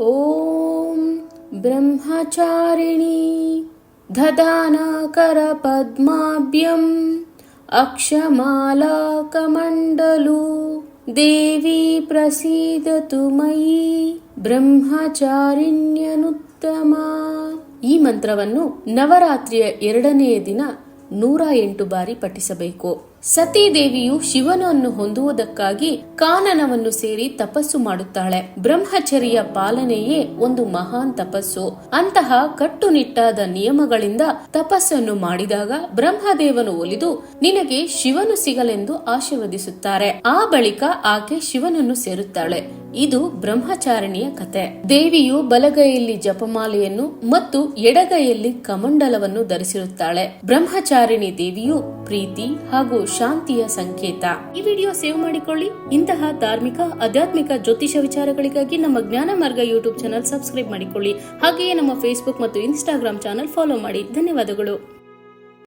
ಓಂ ಬ್ರಹ್ಮಚಾರಿಣಿ ದಧಾನಕರಪದ್ಮಾಭ್ಯಂ ಅಕ್ಷಮಾಲಾಕಮಂಡಲೂ ದೇವಿ ಪ್ರಸೀದತು ಮಯಿ ಬ್ರಹ್ಮಚಾರಿಣ್ಯನುತ್ತಮ. ಈ ಮಂತ್ರವನ್ನು ನವರಾತ್ರಿಯ 2ನೆಯ ದಿನ 108 ಬಾರಿ ಪಠಿಸಬೇಕು. ಸತೀ ದೇವಿಯು ಶಿವನನ್ನು ಹೊಂದುವುದಕ್ಕಾಗಿ ಕಾನನವನ್ನು ಸೇರಿ ತಪಸ್ಸು ಮಾಡುತ್ತಾಳೆ. ಬ್ರಹ್ಮಚರ್ಯ ಪಾಲನೆಯೇ ಒಂದು ಮಹಾನ್ ತಪಸ್ಸು. ಅಂತಹ ಕಟ್ಟುನಿಟ್ಟಾದ ನಿಯಮಗಳಿಂದ ತಪಸ್ಸನ್ನು ಮಾಡಿದಾಗ ಬ್ರಹ್ಮದೇವನು ಒಲಿದು ನಿನಗೆ ಶಿವನು ಸಿಗಲೆಂದು ಆಶೀರ್ವದಿಸುತ್ತಾರೆ. ಆ ಬಳಿಕ ಆಕೆ ಶಿವನನ್ನು ಸೇರುತ್ತಾಳೆ. ಇದು ಬ್ರಹ್ಮಚಾರಿಣಿಯ ಕತೆ. ದೇವಿಯು ಬಲಗೈಯಲ್ಲಿ ಜಪಮಾಲೆಯನ್ನು ಮತ್ತು ಎಡಗೈಯಲ್ಲಿ ಕಮಂಡಲವನ್ನು ಧರಿಸಿರುತ್ತಾಳೆ. ಬ್ರಹ್ಮಚಾರಿಣಿ ದೇವಿಯು ಪ್ರೀತಿ ಹಾಗೂ ಶಾಂತಿಯ ಸಂಕೇತ. ಈ ವಿಡಿಯೋ ಸೇವ್ ಮಾಡಿಕೊಳ್ಳಿ. ಇಂತಹ ಧಾರ್ಮಿಕ, ಆಧ್ಯಾತ್ಮಿಕ, ಜ್ಯೋತಿಷ ವಿಚಾರಗಳಿಗಾಗಿ ನಮ್ಮ ಜ್ಞಾನ ಮಾರ್ಗ ಯೂಟ್ಯೂಬ್ ಚಾನಲ್ ಸಬ್ಸ್ಕ್ರೈಬ್ ಮಾಡಿಕೊಳ್ಳಿ. ಹಾಗೆಯೇ ನಮ್ಮ ಫೇಸ್ಬುಕ್ ಮತ್ತು ಇನ್ಸ್ಟಾಗ್ರಾಮ್ ಚಾನಲ್ ಫಾಲೋ ಮಾಡಿ. ಧನ್ಯವಾದಗಳು.